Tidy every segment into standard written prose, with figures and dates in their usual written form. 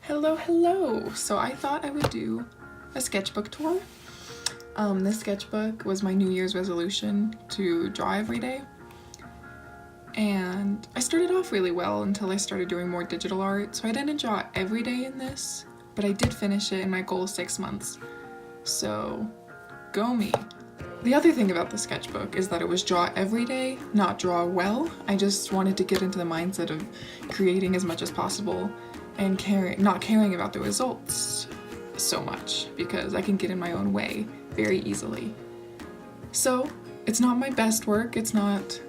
Hello! So I thought I would do a sketchbook tour. This sketchbook was my New Year's resolution to draw every day. And I started off really well until I started doing more digital art, so I didn't draw every day in this, but I did finish it and my goal is 6 months. So, go me. The other thing about the sketchbook is that it was draw every day, not draw well. I just wanted to get into the mindset of creating as much as possible and not caring about the results so much, because I can get in my own way very easily. So, it's not my best work, it's not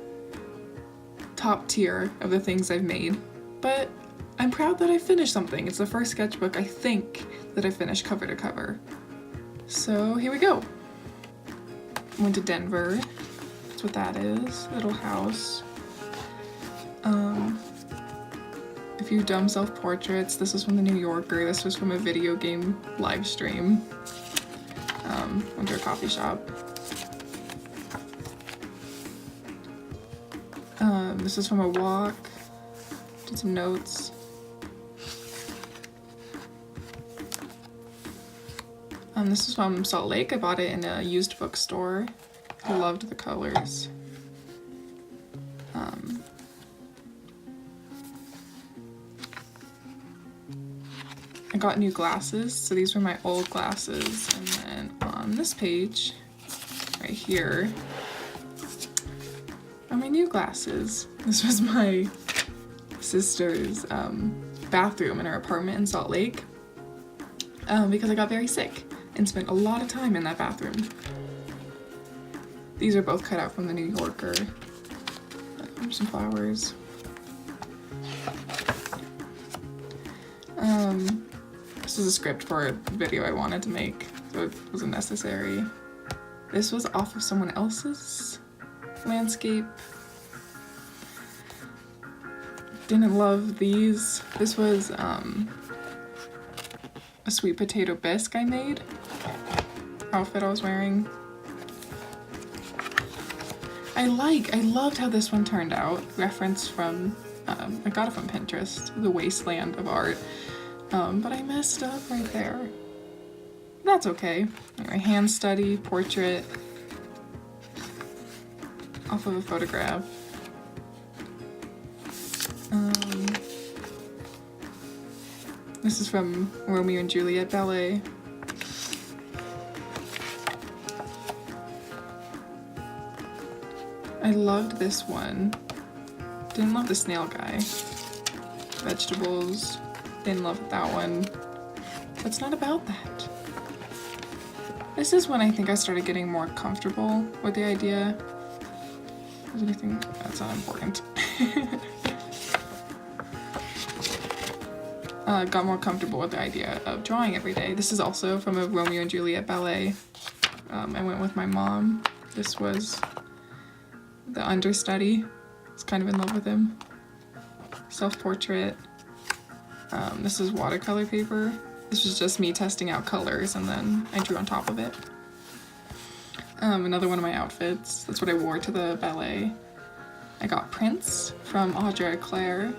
top tier of the things I've made, but I'm proud that I finished something. It's the first sketchbook I think that I finished cover to cover. So here we go. Went to Denver. That's what that is. Little house. A few dumb self-portraits. This was from the New Yorker. This was from a video game live stream. Went to a coffee shop. This is from a walk. Did some notes. This is from Salt Lake. I bought it in a used bookstore. I loved the colors. I got new glasses, so these were my old glasses, and then on this page, right here, are my new glasses. This was my sister's bathroom in her apartment in Salt Lake, because I got very sick and spent a lot of time in that bathroom. These are both cut out from the New Yorker. Some flowers. This was a script for a video I wanted to make, so it wasn't necessary. This was off of someone else's landscape. Didn't love these. This was a sweet potato bisque I made. Outfit I was wearing. I loved how this one turned out. Reference from, I got it from Pinterest, the wasteland of art. But I messed up right there. That's okay. Anyway, hand study, portrait, off of a photograph. This is from Romeo and Juliet ballet. I loved this one. Didn't love the snail guy. Vegetables. Didn't love that one. But it's not about that. This is when I think I started getting more comfortable with the idea. Is anything that's not important? Got more comfortable with the idea of drawing every day. This is also from a Romeo and Juliet ballet. I went with my mom. This was the understudy. I was kind of in love with him. Self-portrait. This is watercolor paper. This was just me testing out colors and then I drew on top of it. Another one of my outfits. That's what I wore to the ballet. I got prints from Audra Claire.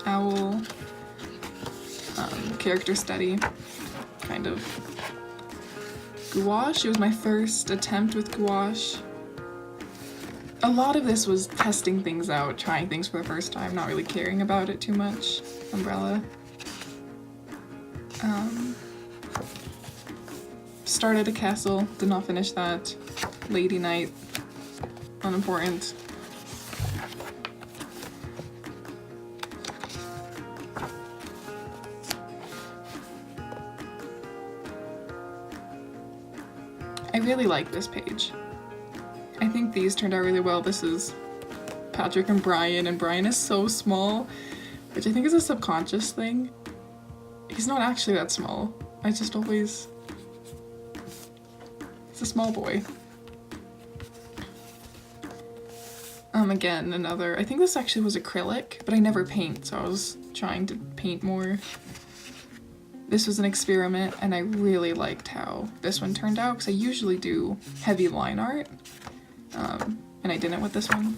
Owl. Character study. Kind of. Gouache. It was my first attempt with gouache. A lot of this was testing things out, trying things for the first time, not really caring about it too much. Umbrella. Started a castle, did not finish that. Lady night, unimportant. I really like this page. I think these turned out really well. This is Patrick and Brian is so small, which I think is a subconscious thing. He's not actually that small. I just always... He's a small boy. Again, another... I think this actually was acrylic, but I never paint, so I was trying to paint more. This was an experiment, and I really liked how this one turned out, because I usually do heavy line art. And I didn't with this one.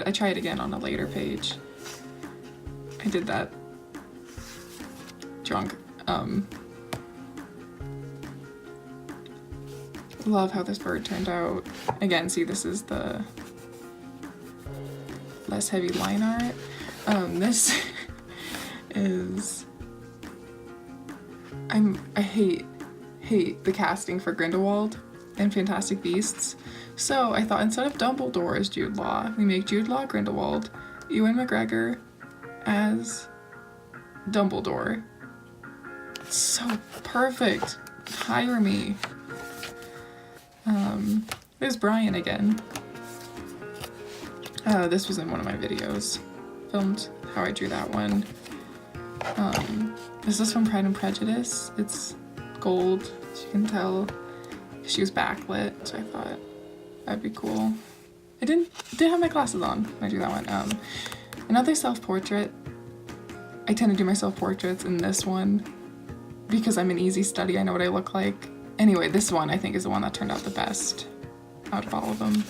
I tried again on a later page. I did that drunk. Love how this bird turned out. Again, see, this is the less heavy line art. This is... I hate the casting for Grindelwald and Fantastic Beasts. So I thought instead of Dumbledore as Jude Law, we make Jude Law Grindelwald, Ewan McGregor as Dumbledore. It's so perfect. Hire me. There's Brian again. This was in one of my videos. Filmed how I drew that one. This is from Pride and Prejudice. It's gold, as you can tell. She was backlit, so I thought that'd be cool. I didn't have my glasses on when I drew that one. Another self-portrait. I tend to do my self-portraits in this one because I'm an easy study. I know what I look like. Anyway, this one I think is the one that turned out the best out of all of them.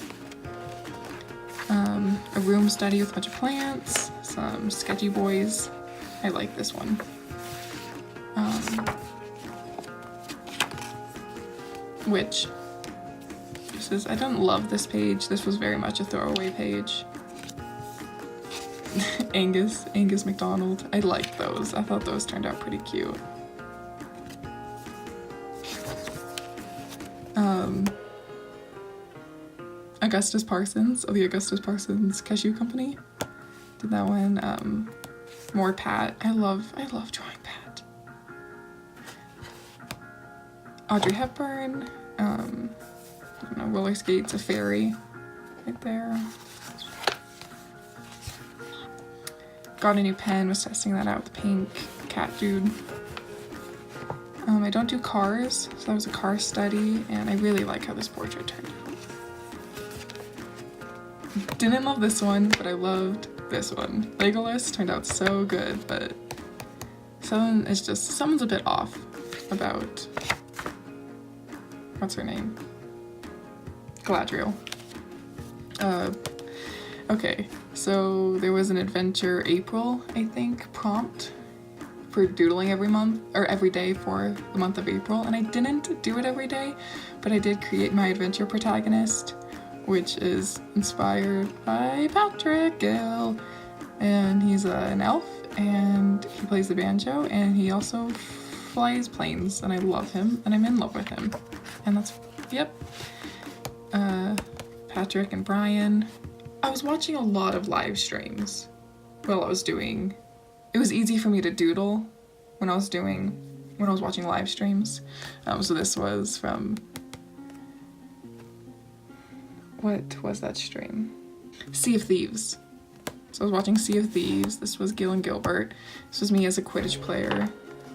A room study with a bunch of plants, some sketchy boys. I like this one. Which, this is, I don't love this page. This was very much a throwaway page. Angus McDonald. I liked those. I thought those turned out pretty cute. Augustus Parsons of the Augustus Parsons Cashew Company did that one. More Pat. I love drawing Pat. Audrey Hepburn. I don't know, roller skates, a fairy, right there. Got a new pen. Was testing that out with the pink cat dude. I don't do cars, so that was a car study, and I really like how this portrait turned out. Didn't love this one, but I loved this one. Legolas turned out so good, but someone's a bit off about, what's her name? Galadriel. Okay, so there was an Adventure April, I think, prompt for doodling every month, or every day for the month of April, and I didn't do it every day, but I did create my adventure protagonist, which is inspired by Patrick Gill, and he's an elf, and he plays the banjo, and he also flies planes, and I love him, and I'm in love with him, and that's, yep. Patrick and Brian. I was watching a lot of live streams while I was doing, it was easy for me to doodle when I was watching live streams. So this was from, what was that stream? Sea of Thieves. So I was watching Sea of Thieves. This was Gil and Gilbert. This was me as a Quidditch player.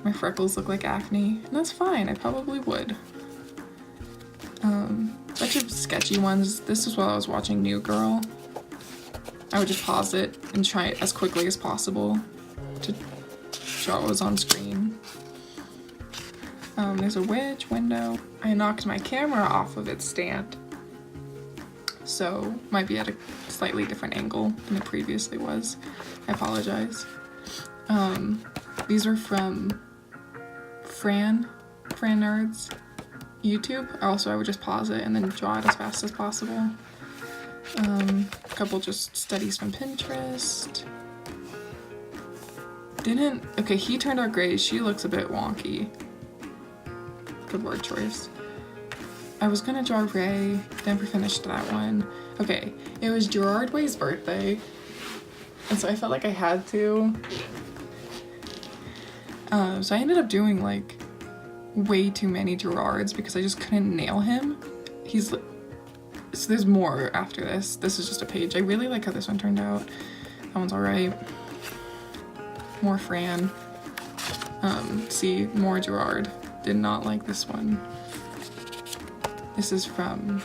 My freckles look like acne, and that's fine, I probably would. Bunch of sketchy ones. This is while I was watching New Girl. I would just pause it and try it as quickly as possible to show what was on screen. There's a witch window. I knocked my camera off of its stand, so might be at a slightly different angle than it previously was. I apologize. These are from Fran Nerd's YouTube. Also, I would just pause it and then draw it as fast as possible. A couple just studies from Pinterest. Okay, he turned out great. She looks a bit wonky. Good word choice. I was gonna draw Ray, never finished that one. Okay, it was Gerard Way's birthday, and so I felt like I had to. So I ended up doing like way too many Gerards because I just couldn't nail him. So there's more after this. This is just a page. I really like how this one turned out. That one's alright. More Fran. See, more Gerard. Did not like this one. This is from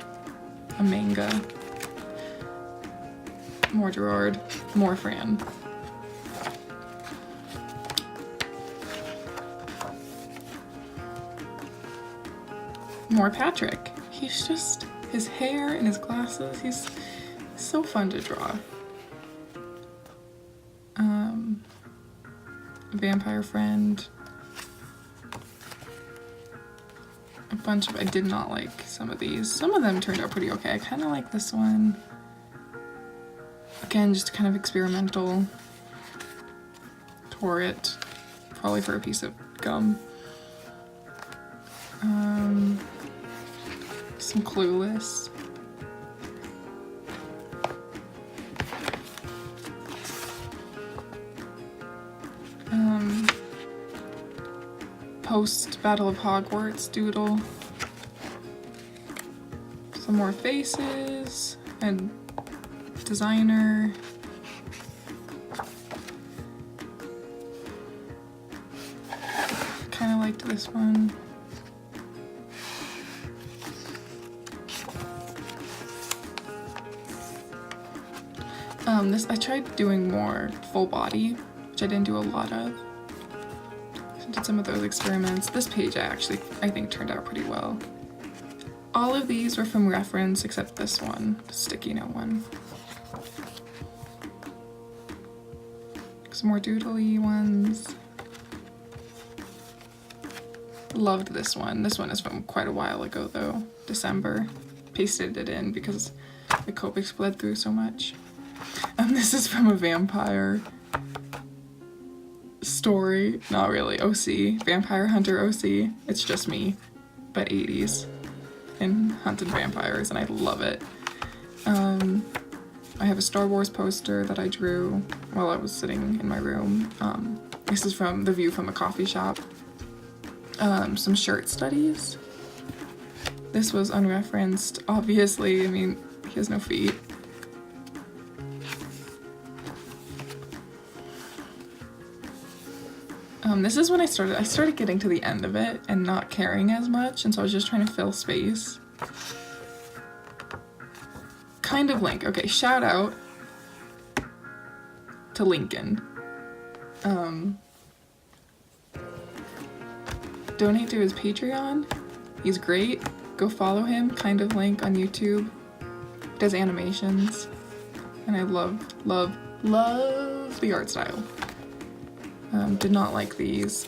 a manga. More Gerard. More Fran. More Patrick. He's just, his hair and his glasses, he's so fun to draw. Vampire friend. bunch of, I did not like some of these. Some of them turned out pretty okay. I kind of like this one. Again, just kind of experimental. Tore it, probably for a piece of gum. Some Clueless. Post Battle of Hogwarts doodle. Some more faces and designer. Kind of liked this one. This I tried doing more full body, which I didn't do a lot of. So I did some of those experiments. This page I think turned out pretty well. All of these were from reference except this one, the sticky note one. Some more doodly ones. Loved this one. This one is from quite a while ago though, December. Pasted it in because the Copics bled through so much. This is from a vampire story, not really, OC, Vampire Hunter OC. It's just me, but 80s, and hunted vampires, and I love it. I have a Star Wars poster that I drew while I was sitting in my room. This is from the view from a coffee shop. Some shirt studies. This was unreferenced, obviously. I mean, he has no feet. This is when I started getting to the end of it and not caring as much, and so I was just trying to fill space. Kind of Link. Okay, shout out to Lincoln. Donate to his Patreon. He's great. Go follow him, Kind of Link, on YouTube. He does animations. And I love the art style. Did not like these.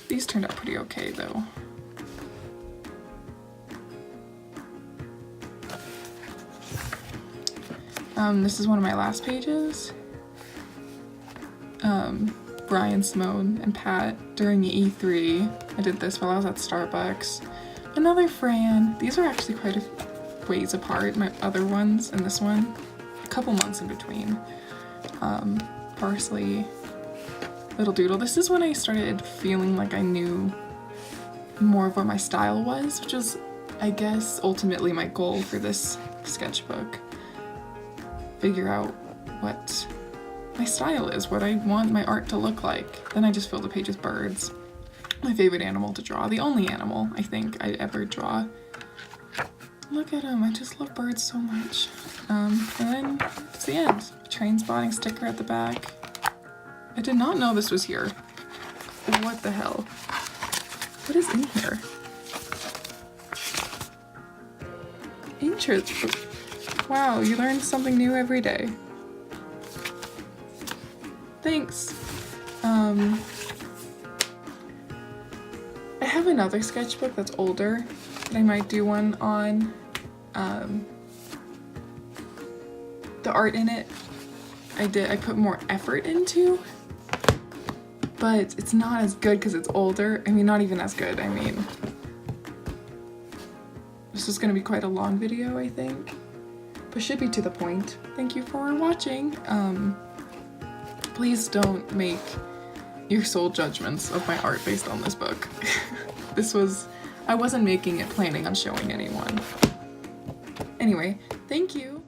These turned out pretty okay though. This is one of my last pages. Brian, Simone, and Pat during E3. I did this while I was at Starbucks. Another Fran. These are actually quite a ways apart, my other ones and this one. A couple months in between. Parsley. Little Doodle. This is when I started feeling like I knew more of what my style was, which was, I guess, ultimately my goal for this sketchbook. Figure out what my style is, what I want my art to look like. Then I just fill the page with birds. My favorite animal to draw. The only animal I think I ever draw. Look at them. I just love birds so much. And then it's the end. Train spotting sticker at the back. I did not know this was here. What the hell? What is in here? Interesting. Wow, you learn something new every day. Thanks. I have another sketchbook that's older that I might do one on. The art in it, I put more effort into. But it's not as good because it's older. I mean, not even as good. I mean, this is going to be quite a long video, I think. But should be to the point. Thank you for watching. Please don't make your sole judgments of my art based on this book. I wasn't making it planning on showing anyone. Anyway, thank you.